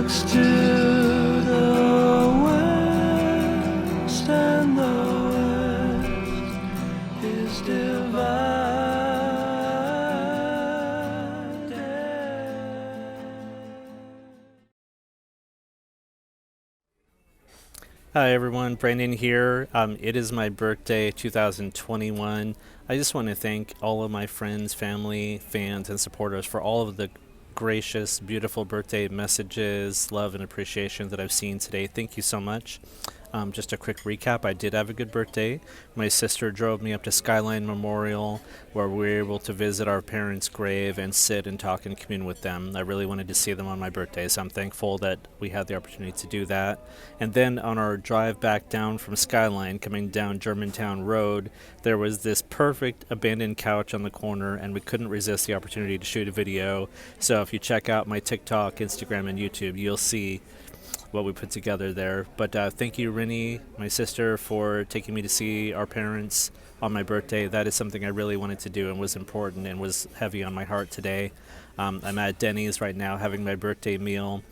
looks to the west, and the west is divided. Hi everyone, Brandon here. It is my birthday, 2021. I just want to thank all of my friends, family, fans, and supporters for all of the gracious, beautiful birthday messages, love, and appreciation that I've seen today. Thank you so much. Just a quick recap, I did have a good birthday. My sister drove me up to Skyline Memorial, where we were able to visit our parents' grave and sit and talk and commune with them. I really wanted to see them on my birthday, so I'm thankful that we had the opportunity to do that. And then on our drive back down from Skyline, coming down Germantown Road, there was this perfect abandoned couch on the corner, and we couldn't resist the opportunity to shoot a video. So if you check out my TikTok, Instagram, and YouTube, you'll see what we put together there. But thank you, Rennie, my sister, for taking me to see our parents on my birthday. That is something I really wanted to do and was important and was heavy on my heart today. I'm at Denny's right now having my birthday meal.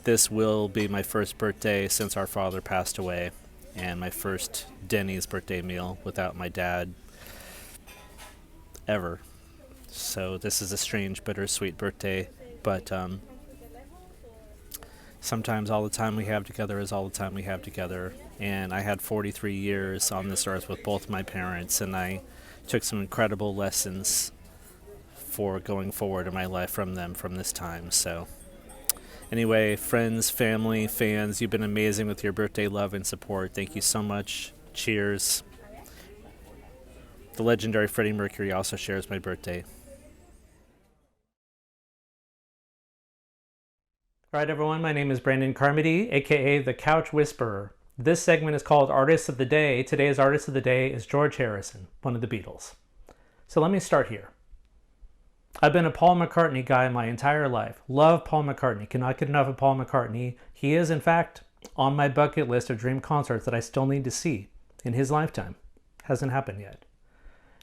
This will be my first birthday since our father passed away, and my first Denny's birthday meal without my dad ever. So this is a strange, bittersweet birthday, but sometimes all the time we have together is all the time we have together. And I had 43 years on this earth with both my parents, and I took some incredible lessons for going forward in my life from them from this time. So anyway, friends, family, fans, you've been amazing with your birthday love and support. Thank you so much. Cheers. The legendary Freddie Mercury also shares my birthday. All right, everyone, my name is Brandon Carmody, aka The Couch Whisperer. This segment is called Artist of the Day. Today's Artist of the Day is George Harrison, one of the Beatles. So let me start here. I've been a Paul McCartney guy my entire life. Love Paul McCartney. Cannot get enough of Paul McCartney. He is, in fact, on my bucket list of dream concerts that I still need to see in his lifetime. Hasn't happened yet.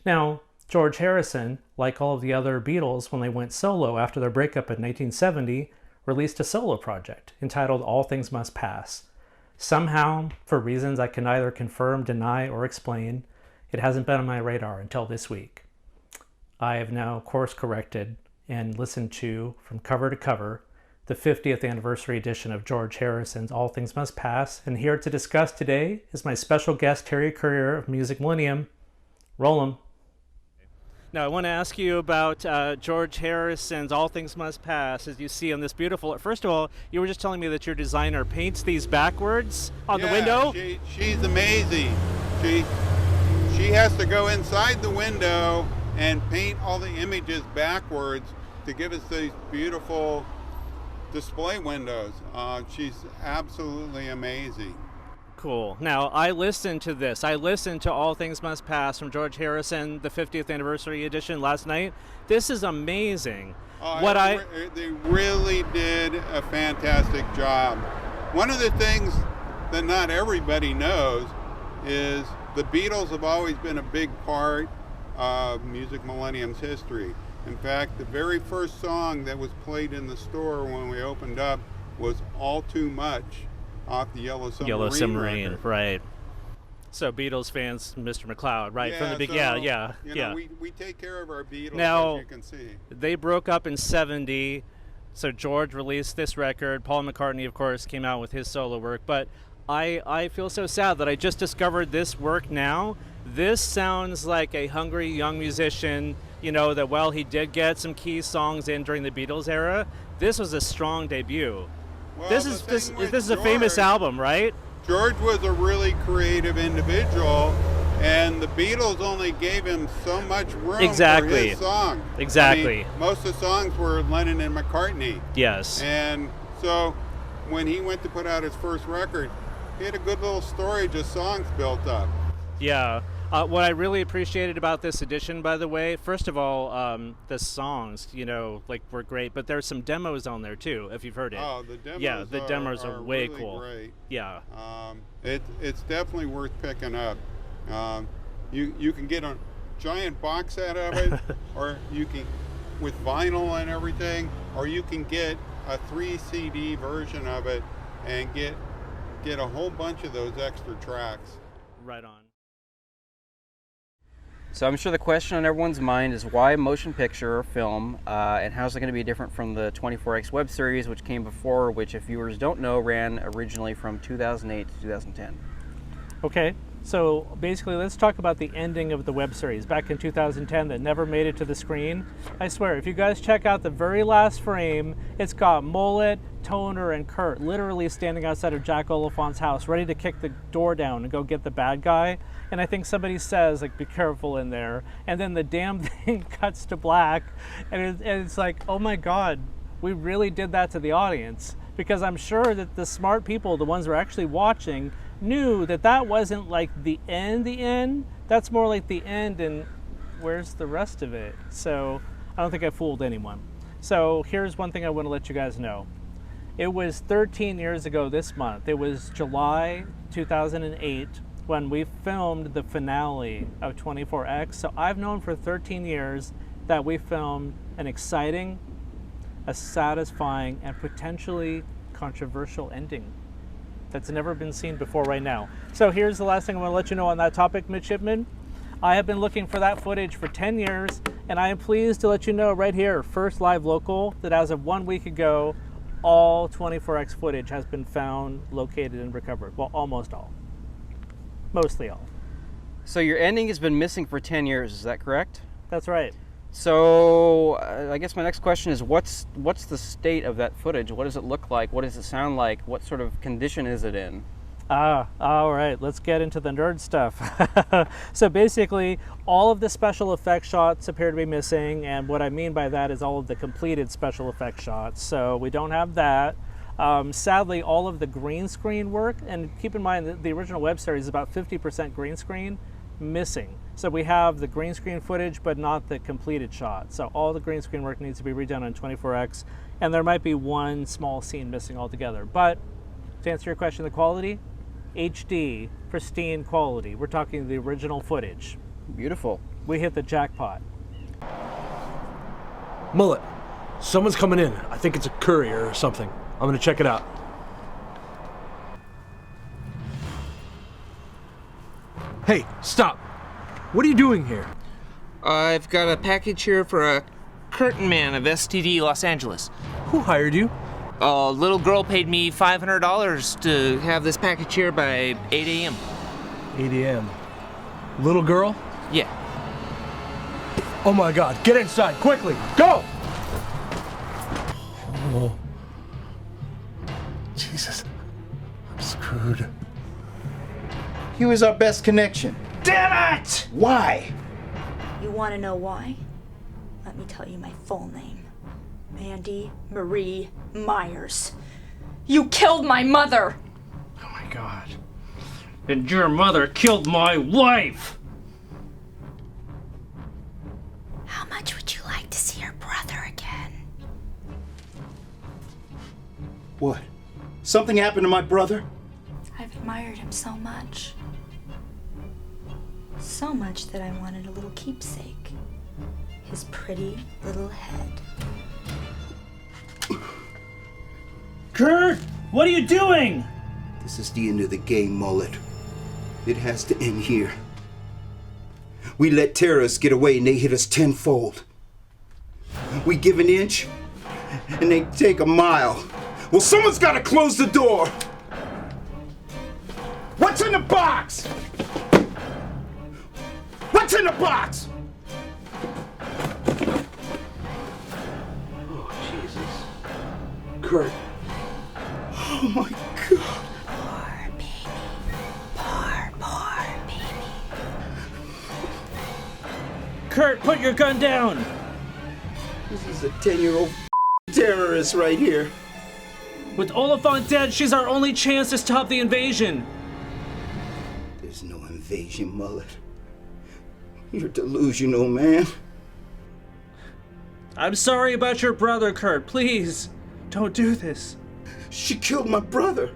Now, George Harrison, like all of the other Beatles when they went solo after their breakup in 1970, released a solo project entitled All Things Must Pass. Somehow, for reasons I can neither confirm, deny, or explain, it hasn't been on my radar until this week. I have now course corrected and listened to, from cover to cover, the 50th anniversary edition of George Harrison's All Things Must Pass, and here to discuss today is my special guest, Terry Currier of Music Millennium. Roll 'em. Now, I want to ask you about George Harrison's All Things Must Pass, as you see on this beautiful... First of all, you were just telling me that your designer paints these backwards on the window? She's amazing. She has to go inside the window and paint all the images backwards to give us these beautiful display windows. She's absolutely amazing. Cool. Now, I listened to this. I listened to All Things Must Pass from George Harrison, the 50th anniversary edition last night. This is amazing. They really did a fantastic job. One of the things that not everybody knows is the Beatles have always been a big part of Music Millennium's history. In fact, the very first song that was played in the store when we opened up was All Too Much, off the Yellow Submarine record. Right. So Beatles fans, Mr. McLeod, right? Yeah, from the big, We take care of our Beatles, now, as you can see. They broke up in 70, so George released this record. Paul McCartney, of course, came out with his solo work, but I feel so sad that I just discovered this work now. This sounds like a hungry young musician, that while he did get some key songs in during the Beatles era, this was a strong debut. Well, this is a famous album, right? George was a really creative individual, and the Beatles only gave him so much room for his song. Exactly. I mean, most of the songs were Lennon and McCartney. Yes. And so when he went to put out his first record, he had a good little storage of songs built up. Yeah. What I really appreciated about this edition, by the way, first of all, the songs, were great, but there's some demos on there too, if you've heard it. Oh, the demos. Yeah, the demos are way really cool. Great. Yeah. It's definitely worth picking up. You can get a giant box set of it, or you can, with vinyl and everything, or you can get a 3 CD version of it and get a whole bunch of those extra tracks. Right on. So I'm sure the question on everyone's mind is why motion picture or film, and how's it going to be different from the 24X web series, which came before, which if viewers don't know, ran originally from 2008 to 2010. Okay, so basically let's talk about the ending of the web series back in 2010 that never made it to the screen. I swear, if you guys check out the very last frame, it's got Mullet, Toner, and Kurt literally standing outside of Jack Oliphant's house, ready to kick the door down and go get the bad guy. And I think somebody says, like, be careful in there. And then the damn thing cuts to black. And it's like, oh my God, we really did that to the audience. Because I'm sure that the smart people, the ones who are actually watching, knew that that wasn't like the end. That's more like the end, and where's the rest of it? So I don't think I fooled anyone. So here's one thing I want to let you guys know. It was 13 years ago this month. It was July 2008 when we filmed the finale of 24X. So I've known for 13 years that we filmed an exciting, a satisfying, and potentially controversial ending that's never been seen before right now. So here's the last thing I want to let you know on that topic, Midshipman. I have been looking for that footage for 10 years, and I am pleased to let you know right here, first live local, that as of 1 week ago, all 24X footage has been found, located, and recovered. Well, almost all. Mostly all. So your ending has been missing for 10 years, is that correct? That's right. So I guess my next question is what's the state of that footage? What does it look like? What does it sound like? What sort of condition is it in? All right, let's get into the nerd stuff. So basically, all of the special effects shots appear to be missing, and what I mean by that is all of the completed special effects shots. So we don't have that. Sadly, all of the green screen work, and keep in mind that the original web series is about 50% green screen, missing. So we have the green screen footage, but not the completed shot. So all the green screen work needs to be redone on 24X, and there might be one small scene missing altogether. But to answer your question, the quality, HD, pristine quality. We're talking the original footage. Beautiful. We hit the jackpot. Mullet, someone's coming in. I think it's a courier or something. I'm gonna check it out. Hey, stop. What are you doing here? I've got a package here for a curtain man of STD Los Angeles. Who hired you? A little girl paid me $500 to have this package here by 8 a.m. 8 a.m. Little girl? Yeah. Oh my God, get inside, quickly, go! Oh. Jesus, I'm screwed. He was our best connection. Damn it! Why? You want to know why? Let me tell you my full name. Mandy Marie Myers. You killed my mother! Oh my God. And your mother killed my wife! How much would you like to see your brother again? What? Something happened to my brother? I've admired him so much. So much that I wanted a little keepsake. His pretty little head. Kurt! What are you doing? This is the end of the game, Mullet. It has to end here. We let terrorists get away and they hit us tenfold. We give an inch and they take a mile. Well, someone's got to close the door. What's in the box? What's in the box? Oh, Jesus. Kurt. Oh, my God. Poor baby. Poor baby. Kurt, put your gun down! This is a 10-year-old terrorist right here. With Oliphant dead, she's our only chance to stop the invasion. There's no invasion, Mullet. You're delusional, man. I'm sorry about your brother, Kurt. Please, don't do this. She killed my brother.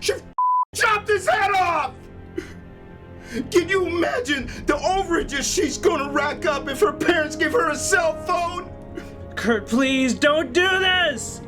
She chopped his head off! Can you imagine the overages she's gonna rack up if her parents give her a cell phone? Kurt, please, don't do this!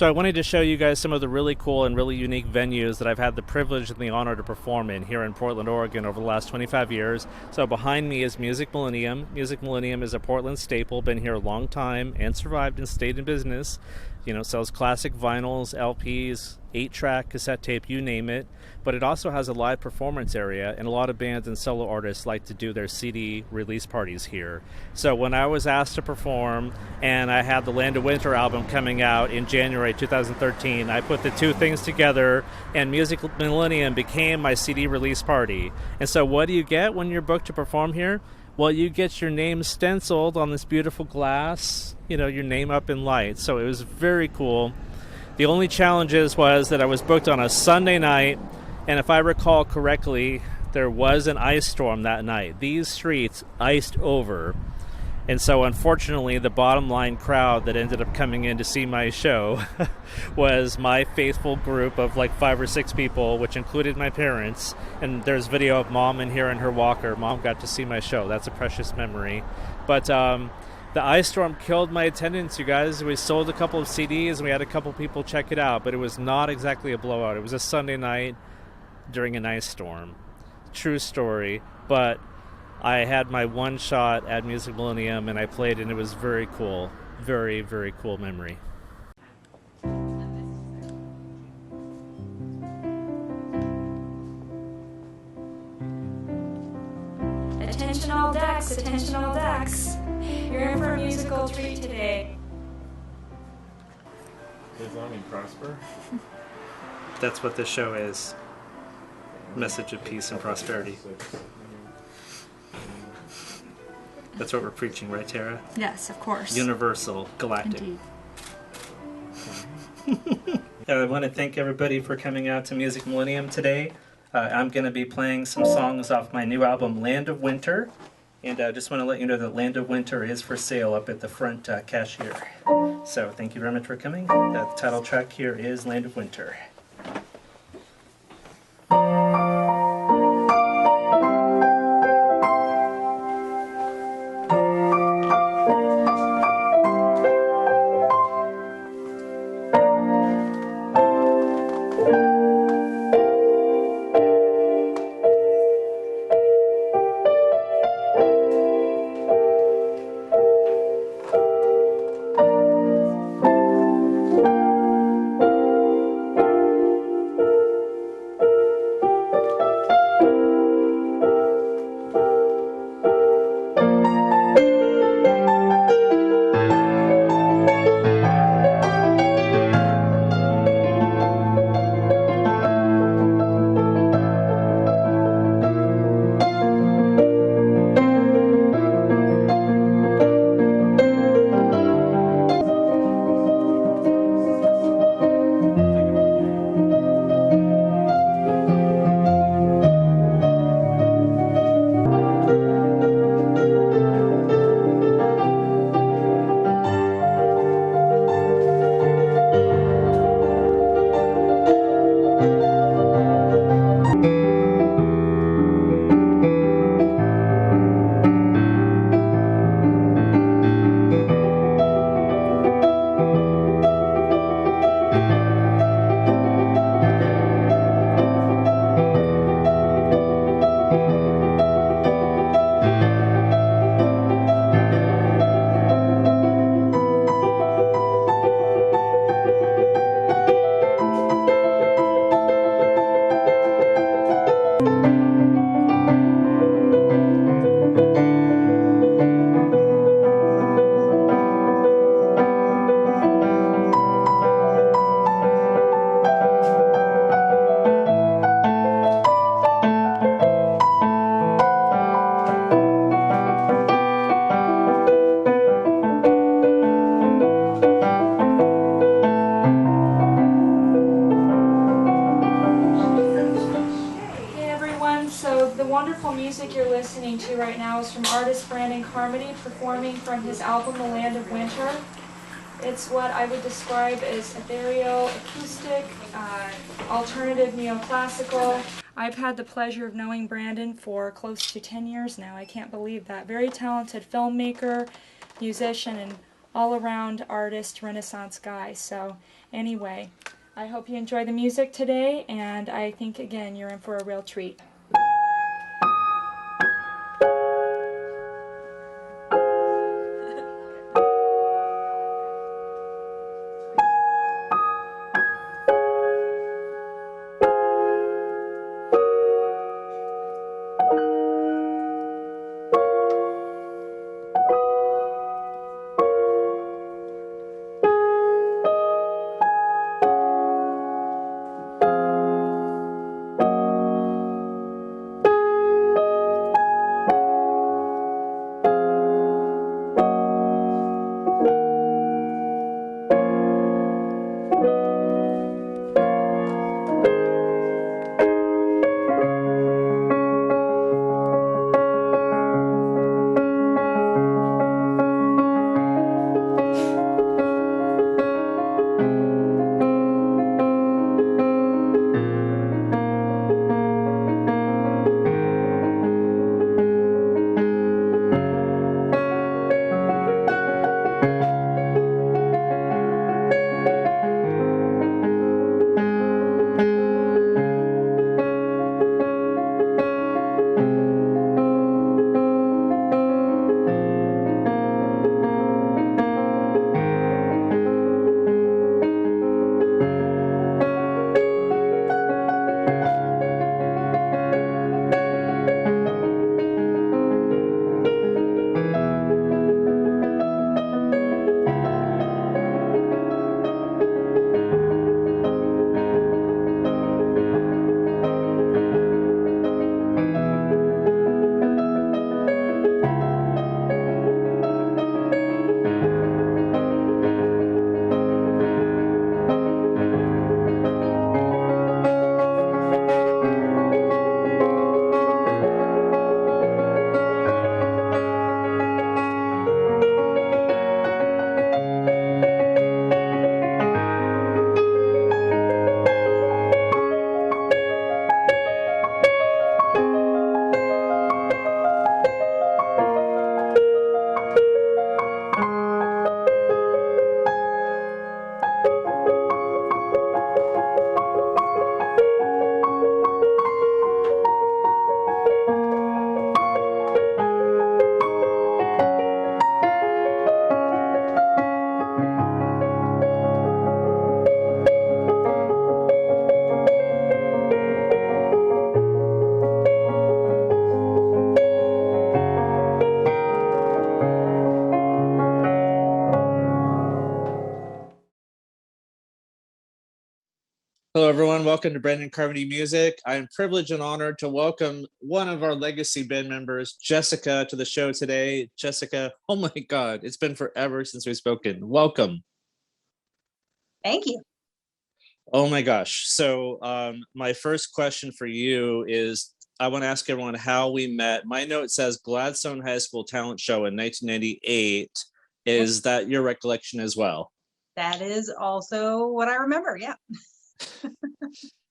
So I wanted to show you guys some of the really cool and really unique venues that I've had the privilege and the honor to perform in here in Portland, Oregon over the last 25 years. So behind me is Music Millennium. Music Millennium is a Portland staple, been here a long time and survived and stayed in business. You know, sells classic vinyls, LPs, 8-track, cassette tape, you name it. But it also has a live performance area, and a lot of bands and solo artists like to do their CD release parties here. So when I was asked to perform, and I had the Land of Winter album coming out in January 2013, I put the two things together, and Music Millennium became my CD release party. And so what do you get when you're booked to perform here? Well, you get your name stenciled on this beautiful glass, you know, your name up in lights. So it was very cool. The only challenges was that I was booked on a Sunday night, and if I recall correctly, there was an ice storm that night. These streets iced over. And so unfortunately, the bottom line crowd that ended up coming in to see my show was my faithful group of like 5 or 6 people, which included my parents. And there's video of Mom in here in her walker. Mom got to see my show. That's a precious memory. But the ice storm killed my attendance, you guys. We sold a couple of CDs and we had a couple people check it out, but it was not exactly a blowout. It was a Sunday night during an ice storm. True story. But I had my one shot at Music Millennium and I played, and it was very cool. Very, very cool memory. Attention all decks, attention all decks. You're in for a musical treat today. Live long and prosper. That's what this show is. Message of peace and prosperity. That's what we're preaching, right, Tara? Yes, of course. Universal, galactic. Indeed. I want to thank everybody for coming out to Music Millennium today. I'm going to be playing some songs off my new album, Land of Winter. And I just want to let you know that Land of Winter is for sale up at the front cashier. So thank you very much for coming. The title track here is Land of Winter. music you're listening to right now is from artist Brandon Carmody, performing from his album The Land of Winter. It's what I would describe as ethereal, acoustic, alternative neoclassical. I've had the pleasure of knowing Brandon for close to 10 years now. I can't believe that. Very talented filmmaker, musician, and all-around artist, Renaissance guy. So Anyway, I hope you enjoy the music today, and I think, again, you're in for a real treat. Hello, everyone. Welcome to Brandon Carmody Music. I am privileged and honored to welcome one of our legacy band members, Jessica, to the show today. Jessica, oh my God, it's been forever since we've spoken. Welcome. Thank you. Oh my gosh. So my first question for you is, I want to ask everyone how we met. My note says Gladstone High School Talent Show in 1998. Is that your recollection as well? That is also what I remember, yeah.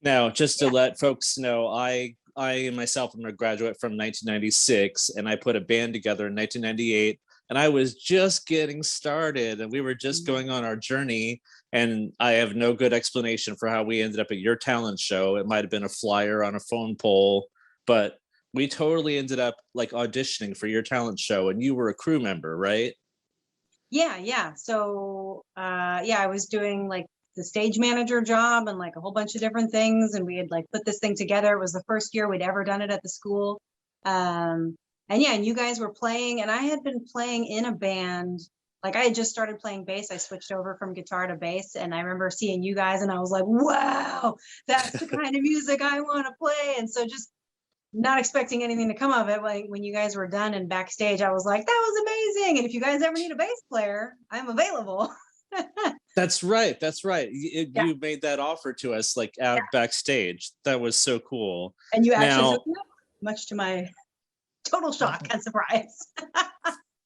Now, just to let folks know, I myself am a graduate from 1996, and I put a band together in 1998, and I was just getting started, and we were just going on our journey, and I have no good explanation for how we ended up at your talent show. It might have been a flyer on a phone pole, but we totally ended up like auditioning for your talent show, and you were a crew member, right? Yeah. So, I was doing like the stage manager job and like a whole bunch of different things. And we had like put this thing together. It was the first year we'd ever done it at the school. And you guys were playing, and I had been playing in a band. Like I had just started playing bass. I switched over from guitar to bass, and I remember seeing you guys and I was like, wow, that's the kind of music I want to play. And so just not expecting anything to come of it. Like when you guys were done and backstage, I was like, that was amazing. And if you guys ever need a bass player, I'm available. That's right. You made that offer to us like out backstage. That was so cool. And you actually took me up, much to my total shock and surprise.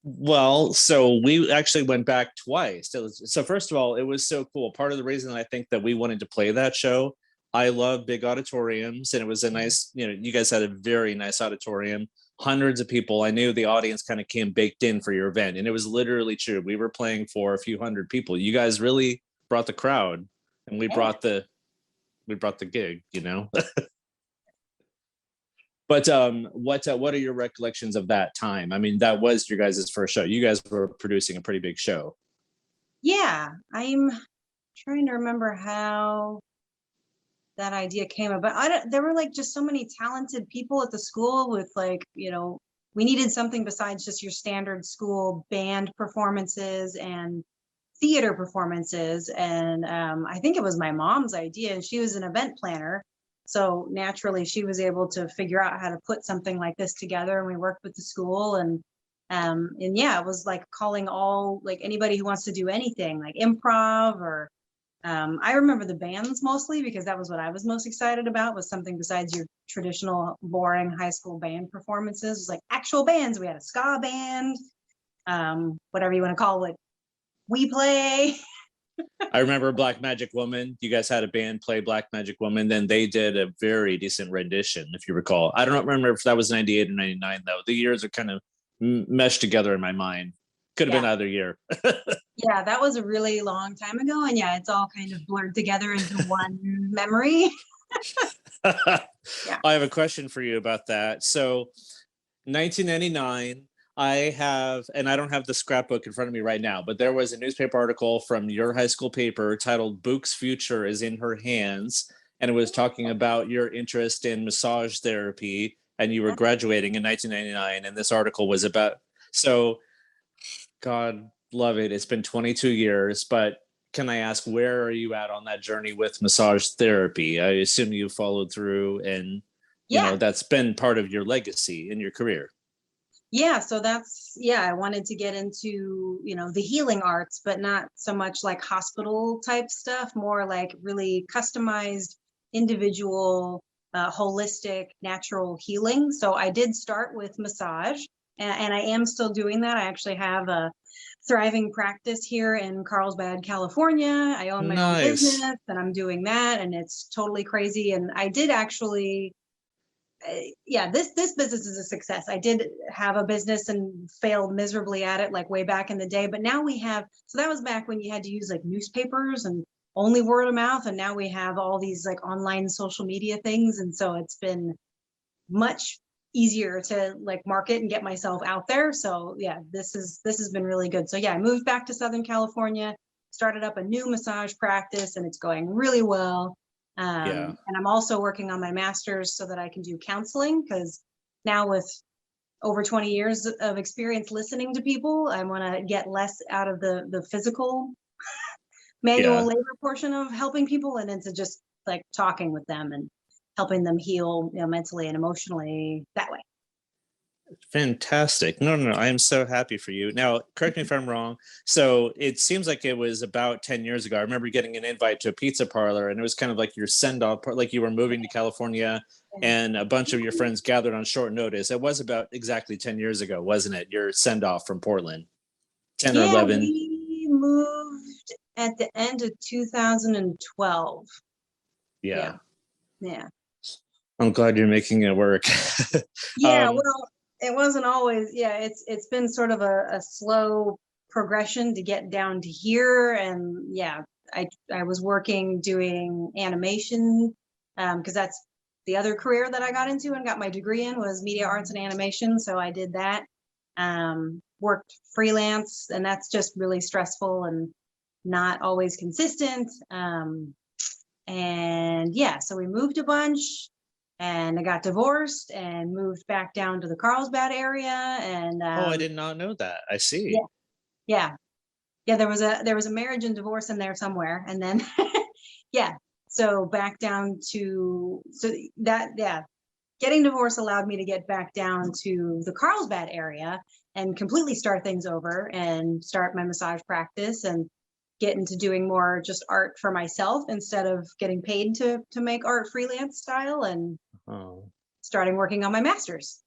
Well, so we actually went back twice. So first of all, it was so cool. Part of the reason I think that we wanted to play that show, I love big auditoriums, and it was a nice, you guys had a very nice auditorium, hundreds of people. I knew the audience kind of came baked in for your event, and it was literally true. We were playing for a few hundred people. You guys really brought the crowd. And we brought the gig, you know. But what are your recollections of that time? I mean, that was your guys' first show. You guys were producing a pretty big show. Yeah, I'm trying to remember how that idea came about. There were like just so many talented people at the school with like, you know, we needed something besides just your standard school band performances and theater performances. And I think it was my mom's idea, and she was an event planner. So naturally she was able to figure out how to put something like this together, and we worked with the school, and yeah, it was like calling all, like anybody who wants to do anything like improv or I remember the bands mostly because that was what I was most excited about, was something besides your traditional boring high school band performances. It was like actual bands. We had a ska band, whatever you want to call it. We play. I remember Black Magic Woman. You guys had a band play Black Magic Woman. Then they did a very decent rendition, if you recall. I don't remember if that was 98 or 99, though. The years are kind of meshed together in my mind. Could have been either year. Yeah, that was a really long time ago. And yeah, it's all kind of blurred together into one memory. Yeah. I have a question for you about that. So 1999, I have, and I don't have the scrapbook in front of me right now, but there was a newspaper article from your high school paper titled "Buuck's Future is in Her Hands." And it was talking about your interest in massage therapy, and you were graduating in 1999. And this article was about, so God love it. It's been 22 years, but can I ask, where are you at on that journey with massage therapy? I assume you followed through, and you know, that's been part of your legacy in your career. Yeah, so that's, I wanted to get into, you know, the healing arts, but not so much like hospital type stuff, more like really customized, individual, holistic, natural healing. So I did start with massage, and I am still doing that. I actually have a thriving practice here in Carlsbad, California. I own my own business, and I'm doing that, and it's totally crazy. And I did actually, this business is a success. I did have a business and failed miserably at it, like way back in the day. But now we have, so that was back when you had to use like newspapers and only word of mouth. And now we have all these like online social media things. And so it's been much easier to like market and get myself out there. So yeah, this has been really good. So yeah, I moved back to Southern California, started up a new massage practice, and it's going really well. And I'm also working on my master's so that I can do counseling, because now with over 20 years of experience listening to people, I want to get less out of the physical manual labor portion of helping people, and into just like talking with them and helping them heal, you know, mentally and emotionally that way. Fantastic. No, I am so happy for you. Now, correct me if I'm wrong. So it seems like it was about 10 years ago. I remember getting an invite to a pizza parlor, and it was kind of like your send-off, like you were moving to California and a bunch of your friends gathered on short notice. It was about exactly 10 years ago, wasn't it? Your send-off from Portland, 10 or 11. We moved at the end of 2012. Yeah. I'm glad you're making it work. Well, it wasn't always, it's been sort of a slow progression to get down to here. And I was working doing animation, because that's the other career that I got into and got my degree in, was media arts and animation. So I did that, worked freelance, and that's just really stressful and not always consistent. So we moved a bunch, and I got divorced and moved back down to the Carlsbad area. And I did not know that. I see. Yeah. There was a marriage and divorce in there somewhere, and then so back down to getting divorced allowed me to get back down to the Carlsbad area and completely start things over and start my massage practice and get into doing more just art for myself instead of getting paid to make art freelance style, and starting working on my master's.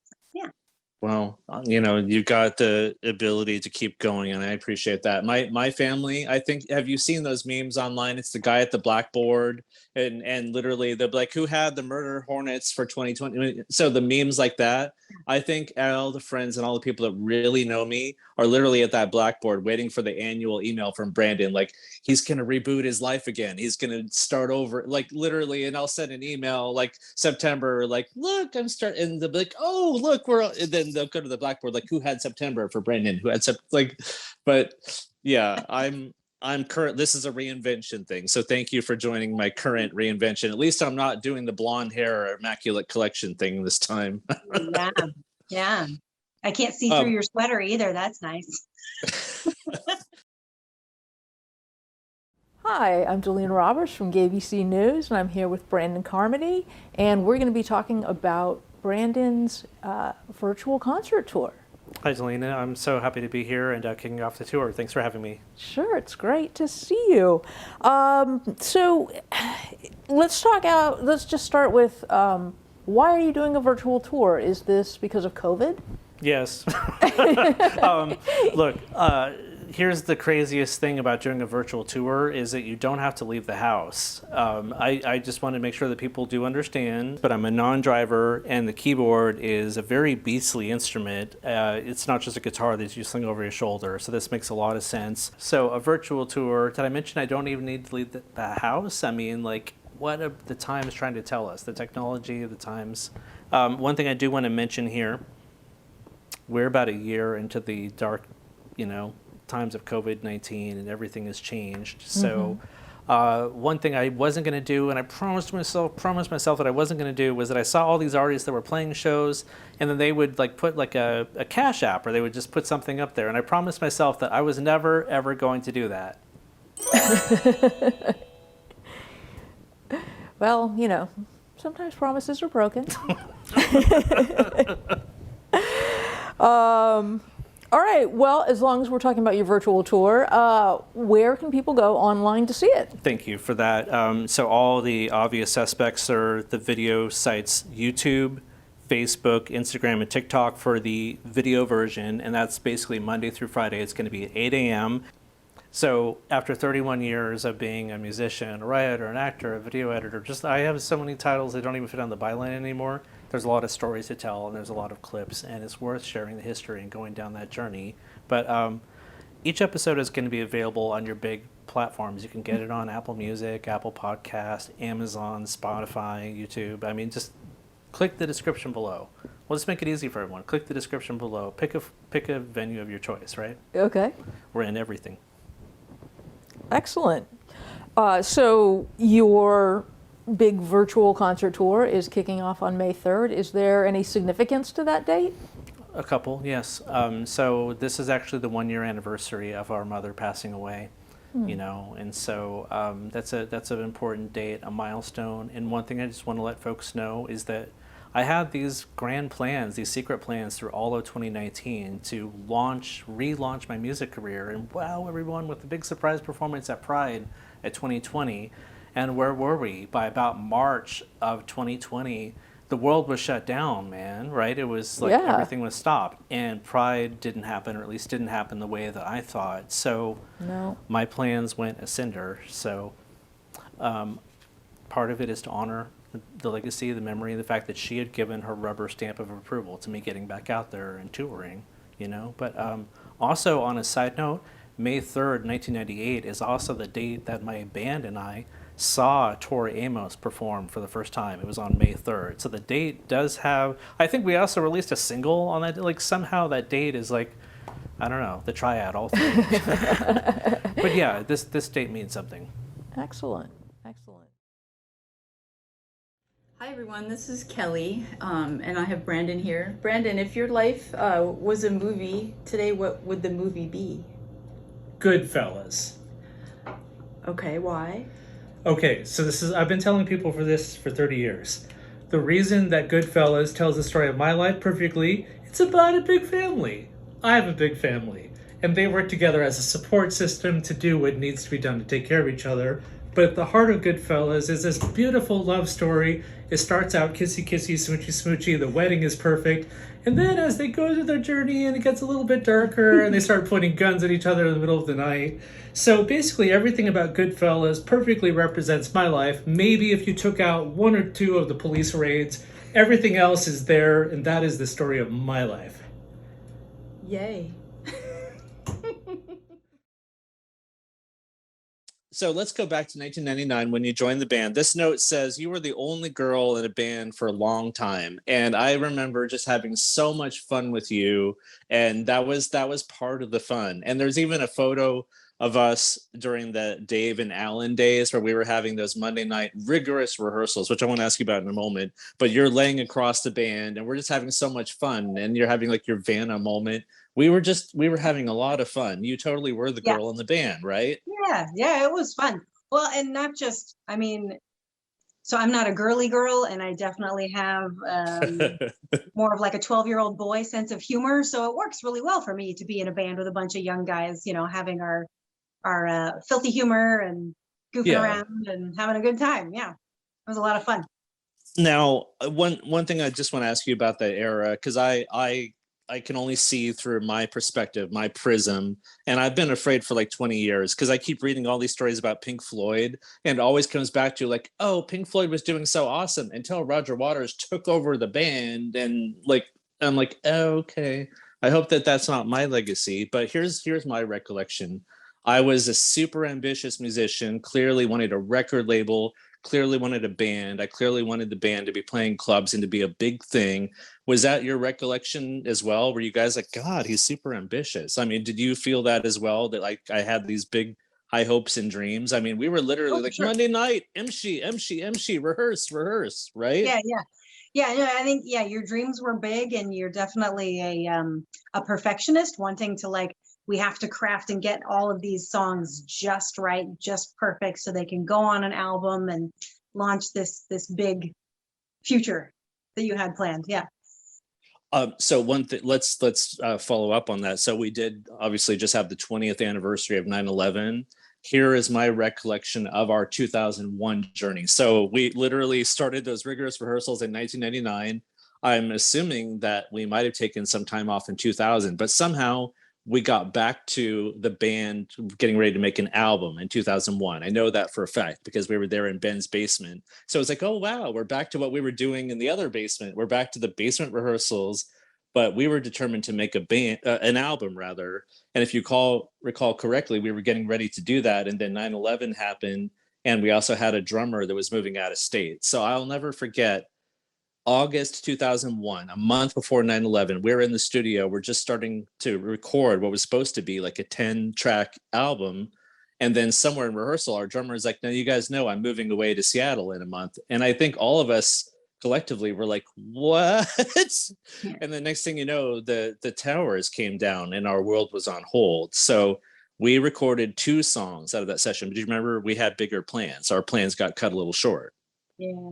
Well, you got the ability to keep going, and I appreciate that. My family, I think, have you seen those memes online? It's the guy at the blackboard, and literally they're like, "Who had the murder hornets for 2020?" So the memes like that, I think all the friends and all the people that really know me are literally at that blackboard waiting for the annual email from Brandon, like he's gonna reboot his life again. He's gonna start over, like literally, and I'll send an email like September, like, look, I'm starting, and they'll be like, oh, look, and then they'll go to the blackboard, like, who had September for Brandon? Who had like, but yeah, I'm current. This is a reinvention thing. So thank you for joining my current reinvention. At least I'm not doing the blonde hair or immaculate collection thing this time. Yeah. Yeah. I can't see through your sweater either. That's nice. Hi, I'm Delina Roberts from ABC News, and I'm here with Brandon Carmody, and we're going to be talking about Brandon's virtual concert tour. Hi, Delina. I'm so happy to be here and kicking off the tour. Thanks for having me. Sure, it's great to see you. So let's just start with why are you doing a virtual tour? Is this because of COVID? Yes. Look, here's the craziest thing about doing a virtual tour is that you don't have to leave the house. I just want to make sure that people do understand, but I'm a non-driver and the keyboard is a very beastly instrument. It's not just a guitar that you sling over your shoulder, so this makes a lot of sense. So a virtual tour, did I mention I don't even need to leave the house? I mean, like, what are the times trying to tell us? The technology of the times. One thing I do want to mention here, we're about a year into the dark, times of COVID-19 and everything has changed. So one thing I wasn't going to do, and I promised myself that I wasn't going to do, was that I saw all these artists that were playing shows and then they would like put like a Cash App, or they would just put something up there. And I promised myself that I was never, ever going to do that. Well, sometimes promises are broken. All right, well, as long as we're talking about your virtual tour, where can people go online to see it? Thank you for that. So all the obvious suspects are the video sites YouTube, Facebook, Instagram, and TikTok for the video version, and that's basically Monday through Friday. It's going to be at 8 a.m. So after 31 years of being a musician, a writer, an actor, a video editor, I have so many titles that don't even fit on the byline anymore. There's a lot of stories to tell, and there's a lot of clips, and it's worth sharing the history and going down that journey. But each episode is going to be available on your big platforms. You can get it on Apple Music, Apple Podcast, Amazon, Spotify, YouTube. I mean, just click the description below. We'll just make it easy for everyone. Click the description below. Pick a venue of your choice, right? Okay. We're in everything. Excellent. So your big virtual concert tour is kicking off on May 3rd. Is there any significance to that date? A couple, yes. So this is actually the 1-year anniversary of our mother passing away, and so that's an important date, a milestone. And one thing I just want to let folks know is that I had these grand plans, these secret plans through all of 2019 to relaunch my music career and wow everyone with the big surprise performance at Pride at 2020. And where were we? By about March of 2020, the world was shut down, man, right? It was like everything was stopped. And Pride didn't happen, or at least didn't happen the way that I thought. So my plans went asunder. So part of it is to honor the legacy, the memory, the fact that she had given her rubber stamp of approval to me getting back out there and touring, But also on a side note, May 3rd, 1998 is also the date that my band and I saw Tori Amos perform for the first time. It was on May 3rd. So the date does have, I think we also released a single on that. Like somehow that date is like, I don't know, the triad, all three. But yeah, this date means something. Excellent. Excellent. Hi everyone, this is Kelly, and I have Brandon here. Brandon, if your life was a movie, today what would the movie be? Goodfellas. Okay, why? Okay, so I've been telling people for 30 years. The reason that Goodfellas tells the story of my life perfectly, it's about a big family. I have a big family, and they work together as a support system to do what needs to be done to take care of each other. But at the heart of Goodfellas is this beautiful love story. It starts out kissy kissy, smoochy smoochy, the wedding is perfect. And then as they go through their journey and it gets a little bit darker and they start pointing guns at each other in the middle of the night. So basically everything about Goodfellas perfectly represents my life. Maybe if you took out one or two of the police raids, everything else is there, and that is the story of my life. Yay. So let's go back to 1999 when you joined the band. This note says you were the only girl in a band for a long time. And I remember just having so much fun with you. And that was part of the fun. And there's even a photo of us during the Dave and Alan days where we were having those Monday night rigorous rehearsals, which I want to ask you about in a moment. But you're laying across the band and we're just having so much fun. And you're having like your Vanna moment. We were having a lot of fun. You totally were the girl in the band, right? Yeah, it was fun. Well, and not just, so I'm not a girly girl, and I definitely have more of like a 12-year-old boy sense of humor. So it works really well for me to be in a band with a bunch of young guys, having our filthy humor and goofing around and having a good time. Yeah, it was a lot of fun. Now, one thing I just want to ask you about that era, because I can only see through my perspective, my prism, and I've been afraid for like 20 years because I keep reading all these stories about Pink Floyd, and it always comes back to like, oh, Pink Floyd was doing so awesome until Roger Waters took over the band, and like I'm like, oh, okay. I hope that that's not my legacy, but here's my recollection. I was a super ambitious musician, clearly wanted a record label, clearly wanted a band. I clearly wanted the band to be playing clubs and to be a big thing. Was that your recollection as well? Were you guys like, God, he's super ambitious? I mean, did you feel that as well? That like I had these big high hopes and dreams? I mean, we were literally sure. Monday night, MC, rehearse, right? Yeah. No, I think, your dreams were big, and you're definitely a perfectionist, wanting to like, we have to craft and get all of these songs just right, just perfect, so they can go on an album and launch this big future that you had planned. Yeah. So one thing, let's follow up on that. So we did obviously just have the 20th anniversary of 9/11. Here is my recollection of our 2001 journey. So we literally started those rigorous rehearsals in 1999. I'm assuming that we might have taken some time off in 2000, but somehow we got back to the band getting ready to make an album in 2001. I know that for a fact because we were there in Ben's basement. So it's like, oh, wow, we're back to what we were doing in the other basement. We're back to the basement rehearsals, but we were determined to make an album rather. And if you recall correctly, we were getting ready to do that. And then 9/11 happened. And we also had a drummer that was moving out of state. So I'll never forget August 2001, a month before 9/11, we're in the studio. We're just starting to record what was supposed to be like a 10-track album. And then somewhere in rehearsal, our drummer is like, now you guys know I'm moving away to Seattle in a month. And I think all of us collectively were like, what? And the next thing you know, the towers came down and our world was on hold. So we recorded 2 songs out of that session. But do you remember we had bigger plans? Our plans got cut a little short. Yeah.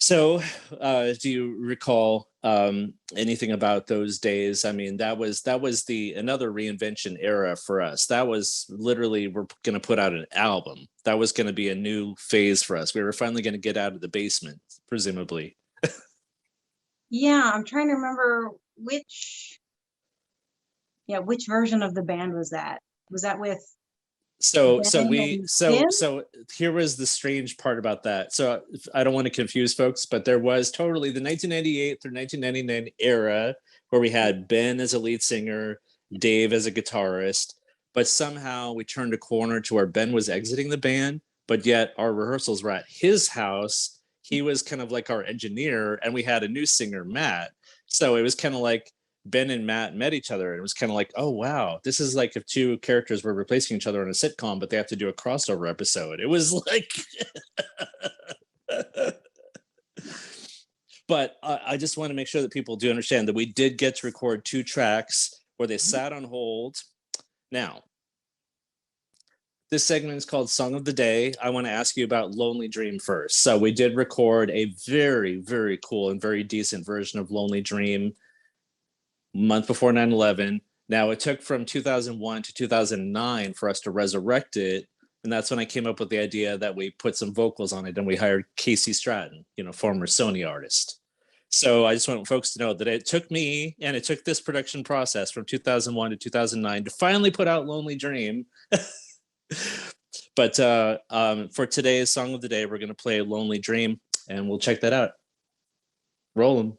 So, do you recall anything about those days? I mean, that was another reinvention era for us. That was literally, we're going to put out an album. That was going to be a new phase for us. We were finally going to get out of the basement, presumably. Yeah, I'm trying to remember which version of the band was that? Was that with? So here was the strange part about that. So I don't want to confuse folks, but there was totally the 1998 through 1999 era where we had Ben as a lead singer, Dave as a guitarist, but somehow we turned a corner to where Ben was exiting the band, but yet our rehearsals were at his house. He was kind of like our engineer, and we had a new singer, Matt. So it was kind of like Ben and Matt met each other, and it was kind of like, oh wow, this is like if 2 characters were replacing each other in a sitcom, but they have to do a crossover episode. It was like but I just want to make sure that people do understand that we did get to record 2 tracks where they sat on hold. Now, this segment is called Song of the Day. I want to ask you about Lonely Dream first. So we did record a very, very cool and very decent version of Lonely Dream month before 9/11. Now, it took from 2001 to 2009 for us to resurrect it. And that's when I came up with the idea that we put some vocals on it and we hired Casey Stratton, former Sony artist. So I just want folks to know that it took me and it took this production process from 2001 to 2009 to finally put out Lonely Dream. But for today's Song of the Day, we're going to play Lonely Dream, and we'll check that out. Roll 'em.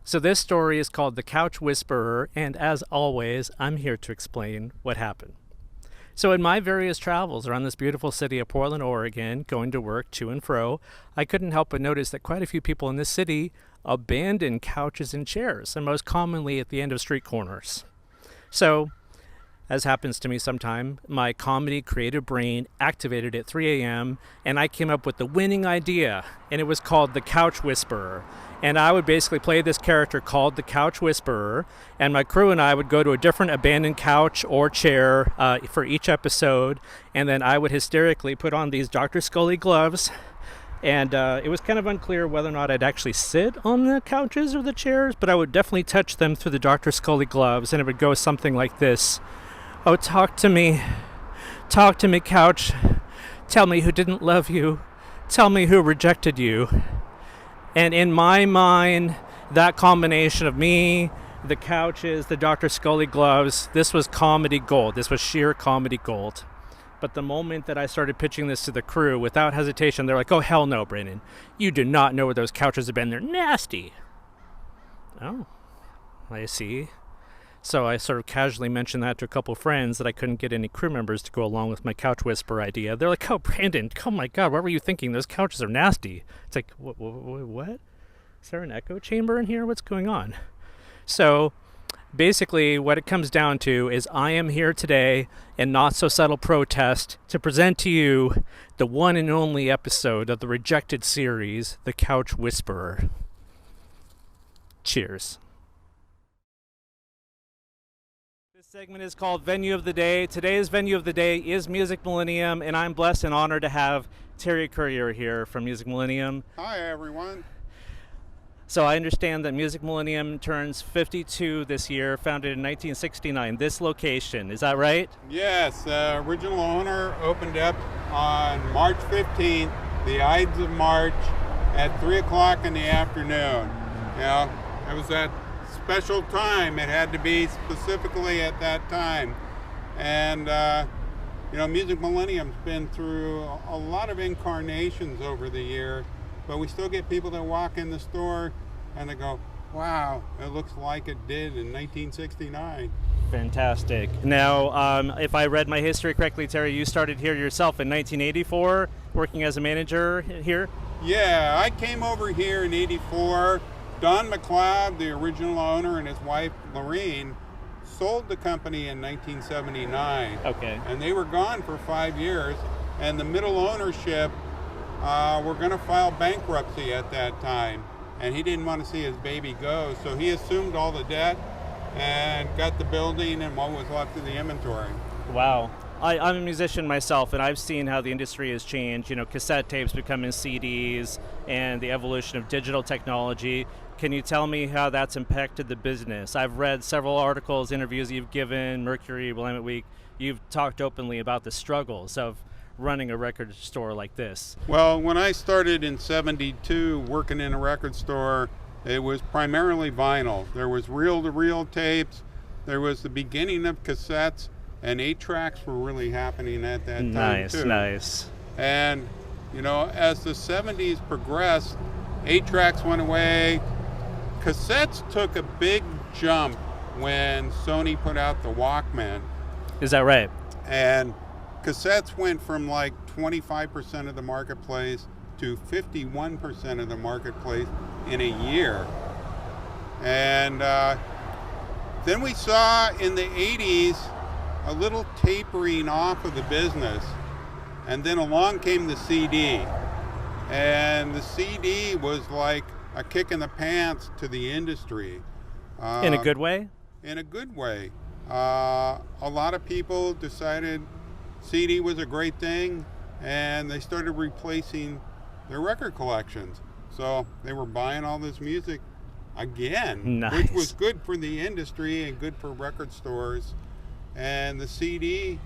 So this story is called The Couch Whisperer, and as always, I'm here to explain what happened. So in my various travels around this beautiful city of Portland, Oregon, going to work to and fro, I couldn't help but notice that quite a few people in this city abandon couches and chairs, and most commonly at the end of street corners. So, as happens to me sometime, my comedy creative brain activated at 3 a.m. and I came up with the winning idea, and it was called The Couch Whisperer. And I would basically play this character called the Couch Whisperer, and my crew and I would go to a different abandoned couch or chair for each episode, and then I would hysterically put on these Dr. Scully gloves, and it was kind of unclear whether or not I'd actually sit on the couches or the chairs, but I would definitely touch them through the Dr. Scully gloves, and it would go something like this. Oh, talk to me. Talk to me, couch. Tell me who didn't love you. Tell me who rejected you. And in my mind, that combination of me, the couches, the Dr. Scully gloves, this was comedy gold. This was sheer comedy gold. But the moment that I started pitching this to the crew, without hesitation, they're like, oh, hell no, Brandon. You do not know where those couches have been. They're nasty. Oh, I see. So I sort of casually mentioned that to a couple of friends that I couldn't get any crew members to go along with my couch whisper idea. They're like, oh, Brandon, oh my God, what were you thinking? Those couches are nasty. It's like, what? Is there an echo chamber in here? What's going on? So basically what it comes down to is I am here today in Not So Subtle Protest to present to you the one and only episode of the rejected series, The Couch Whisperer. Cheers. This segment is called Venue of the Day. Today's Venue of the Day is Music Millennium, and I'm blessed and honored to have Terry Currier here from Music Millennium. Hi, everyone. So I understand that Music Millennium turns 52 this year, founded in 1969. This location, is that right? Yes, the original owner opened up on March 15th, the Ides of March, at 3 o'clock in the afternoon. You know, it was that special time. It had to be specifically at that time. And, you know, Music Millennium's been through a lot of incarnations over the year, but we still get people that walk in the store and they go, wow, it looks like it did in 1969. Fantastic. Now, if I read my history correctly, Terry, you started here yourself in 1984, working as a manager here? Yeah, I came over here in 84. Don McLeod, the original owner, and his wife, Lorene, sold the company in 1979. Okay. And they were gone for 5 years. And the middle ownership were going to file bankruptcy at that time. And he didn't want to see his baby go. So he assumed all the debt and got the building and what was left of the inventory. Wow. I'm a musician myself, and I've seen how the industry has changed. You know, cassette tapes becoming CDs and the evolution of digital technology. Can you tell me how that's impacted the business? I've read several articles, interviews you've given, Mercury, Willamette Week. You've talked openly about the struggles of running a record store like this. Well, when I started in 72 working in a record store, it was primarily vinyl. There was reel-to-reel tapes. There was the beginning of cassettes, and 8-tracks were really happening at that time too. Nice. And, you know, as the 70s progressed, 8-tracks went away. Cassettes took a big jump when Sony put out the Walkman. Is that right? And cassettes went from like 25% of the marketplace to 51% of the marketplace in a year. And then we saw in the 80s a little tapering off of the business. And then along came the CD. And the CD was like a kick in the pants to the industry. In a good way? In a good way. A lot of people decided CD was a great thing, and they started replacing their record collections. So they were buying all this music again, Nice. which was good for the industry and good for record stores. And the CD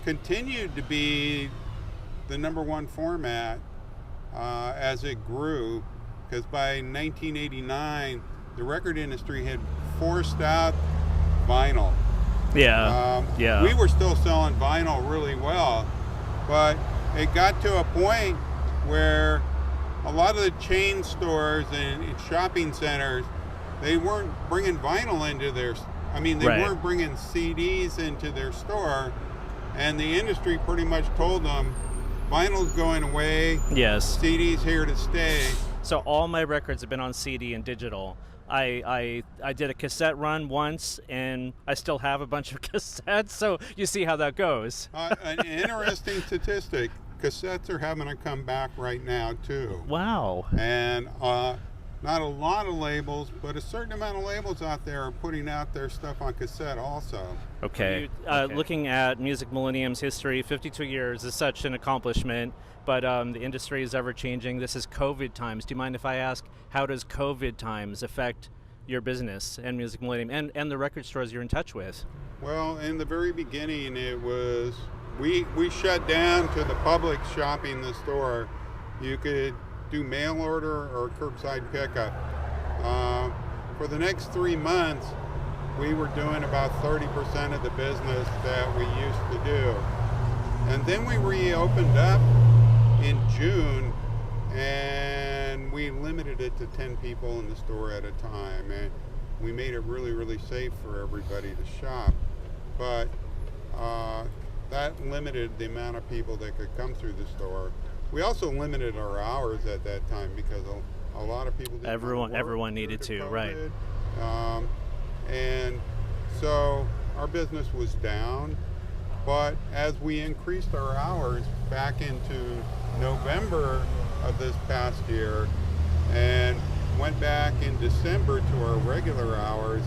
continued to be the #1 format as it grew, because by 1989, the record industry had forced out vinyl. Yeah. We were still selling vinyl really well, but it got to a point where a lot of the chain stores and shopping centers, they weren't bringing vinyl into their, they weren't bringing CDs into their store, and the industry pretty much told them, vinyl's going away, Yes. CD's here to stay. So all my records have been on CD and digital. I did a cassette run once, and I still have a bunch of cassettes, so you see how that goes. An interesting statistic, cassettes are having to come back right now too. Wow. And not a lot of labels, but a certain amount of labels out there are putting out their stuff on cassette also. Okay. Looking at Music Millennium's history, 52 years is such an accomplishment, but the industry is ever changing. This is COVID times. Do you mind if I ask, how does COVID times affect your business and Music Millennium and the record stores you're in touch with? Well, in the very beginning, it was we shut down to the public shopping the store. You could do mail order or curbside pickup. For the next 3 months, we were doing about 30% of the business that we used to do. And then we reopened up in June, and we limited it to 10 people in the store at a time. And we made it really, really safe for everybody to shop. But that limited the amount of people that could come through the store. We also limited our hours at that time because a lot of people didn't everyone needed to, COVID. right. And so our business was down, but as we increased our hours back into November of this past year and went back in December to our regular hours,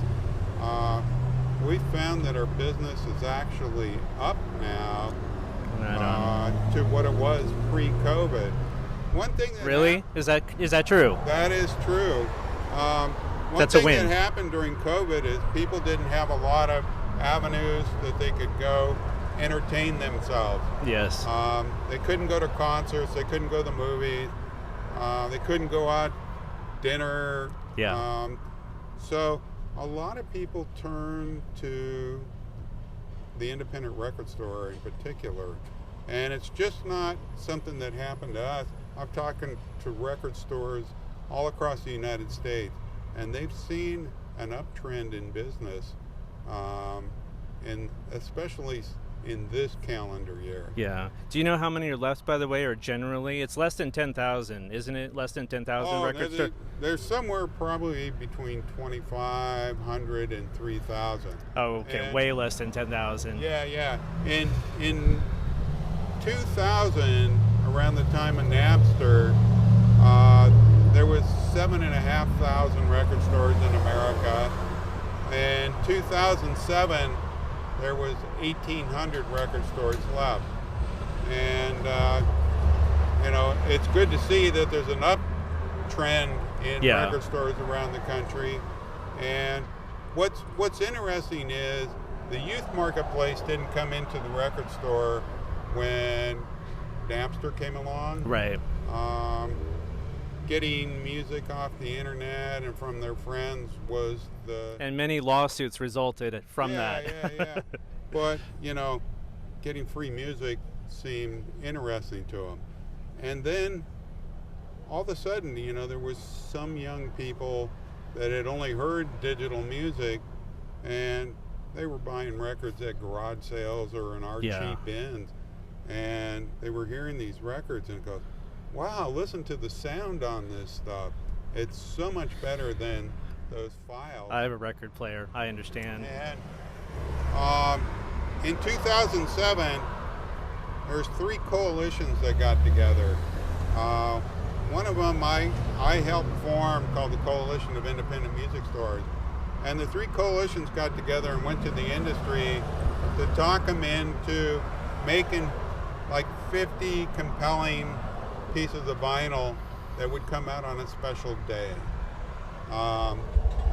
we found that our business is actually up now to what it was pre-COVID. One thing that really is that true? That is true. One thing that happened during COVID is people didn't have a lot of avenues that they could go entertain themselves. Yes. They couldn't go to concerts. They couldn't go to the movies. They couldn't go out dinner. Yeah. So a lot of people turn to the independent record store in particular. And it's just not something that happened to us. I'm talking to record stores all across the United States, and they've seen an uptrend in business, and especially in this calendar year. Yeah. Do you know how many are left, by the way, or generally? It's less than 10,000, isn't it? Less than 10,000 record stores? There's somewhere probably between 2,500 and 3,000. Oh, okay. And way less than 10,000. Yeah. In 2000, around the time of Napster, there was 7,500 record stores in America. In 2007, there was 1,800 record stores left. And, it's good to see that there's an uptrend in record stores around the country. And what's interesting is the youth marketplace didn't come into the record store when Napster came along. Right. Getting music off the internet and from their friends was and many lawsuits resulted from that. Yeah. But, getting free music seemed interesting to them. And then all of a sudden, there was some young people that had only heard digital music, and they were buying records at garage sales or in our cheap bins, and they were hearing these records and go, wow, listen to the sound on this stuff. It's so much better than those files. I have a record player. I understand. And in 2007, there's 3 coalitions that got together. One of them I helped form, called the Coalition of Independent Music Stores. And the 3 coalitions got together and went to the industry to talk them into making like 50 compelling pieces of vinyl that would come out on a special day.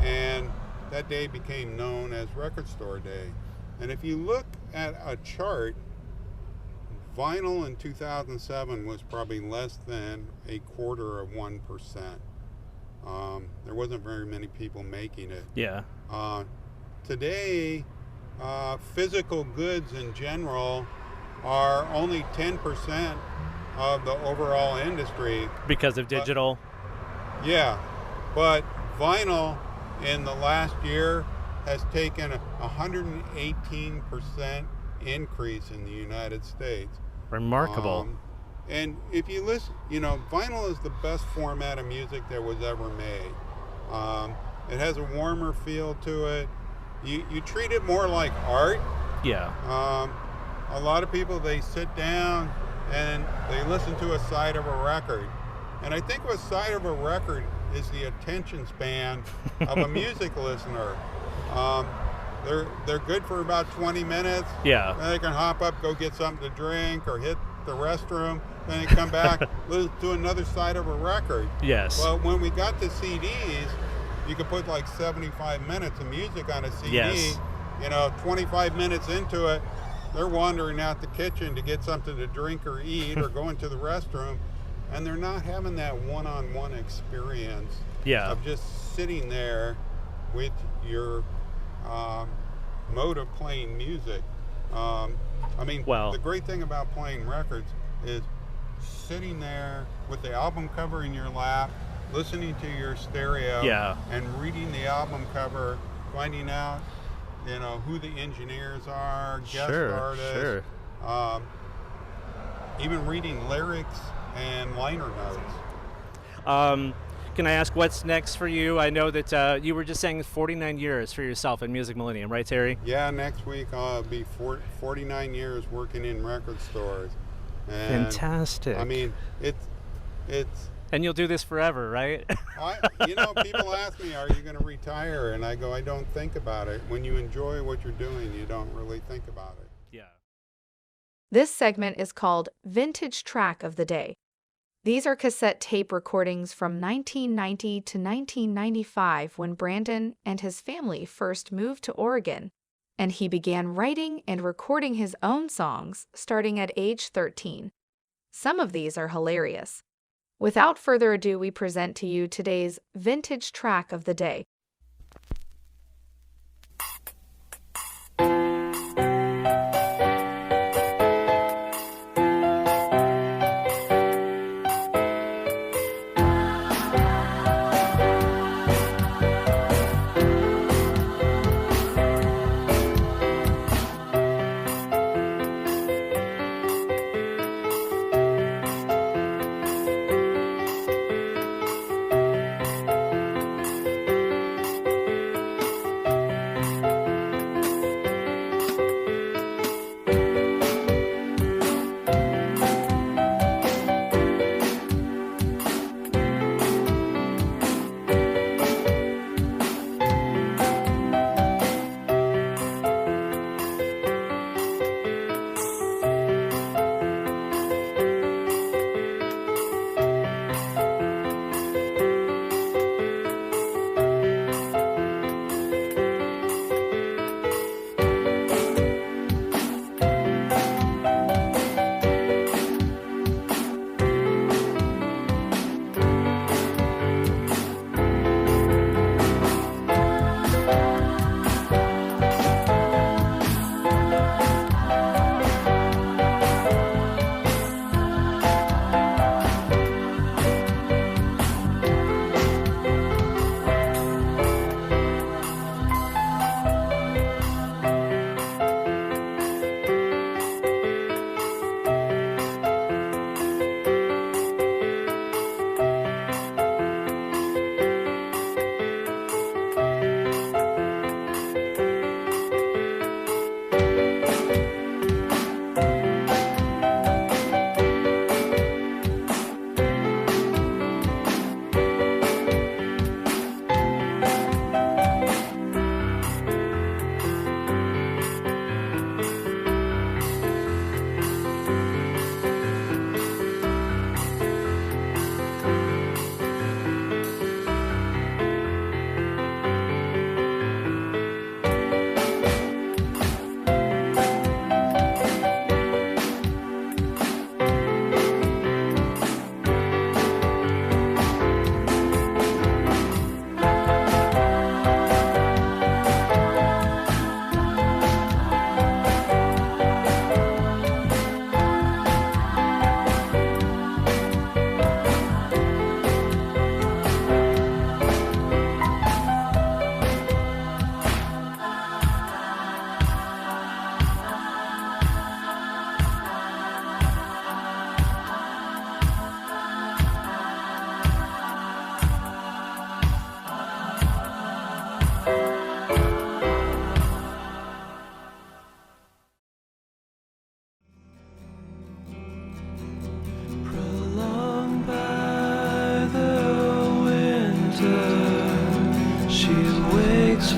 And that day became known as Record Store Day. And if you look at a chart, vinyl in 2007 was probably less than 0.25%. There wasn't very many people making it. Yeah. Today, physical goods in general are only 10% of the overall industry. Because of digital? But vinyl in the last year has taken a 118% increase in the United States. Remarkable. And if you listen, vinyl is the best format of music that was ever made. It has a warmer feel to it. You treat it more like art. Yeah. A lot of people, they sit down and they listen to a side of a record. And I think a side of a record is the attention span of a music listener. They're good for about 20 minutes. Yeah. Then they can hop up, go get something to drink, or hit the restroom. Then they come back, listen to another side of a record. Yes. But when we got to CDs, you could put like 75 minutes of music on a CD. Yes. 25 minutes into it, they're wandering out the kitchen to get something to drink or eat or going to the restroom, and they're not having that one-on-one experience of just sitting there with your mode of playing music. The great thing about playing records is sitting there with the album cover in your lap, listening to your stereo, and reading the album cover, finding out, who the engineers are, guest artists, even reading lyrics and liner notes. Can I ask what's next for you? I know that you were just saying 49 years for yourself in Music Millennium, right, Terry? Yeah, next week I'll be 49 years working in record stores. And, fantastic. It's and you'll do this forever, right? People ask me, are you going to retire? And I go, I don't think about it. When you enjoy what you're doing, you don't really think about it. Yeah. This segment is called Vintage Track of the Day. These are cassette tape recordings from 1990 to 1995 when Brandon and his family first moved to Oregon, and he began writing and recording his own songs starting at age 13. Some of these are hilarious. Without further ado, we present to you today's Vintage Track of the Day.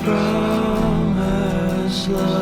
from her slow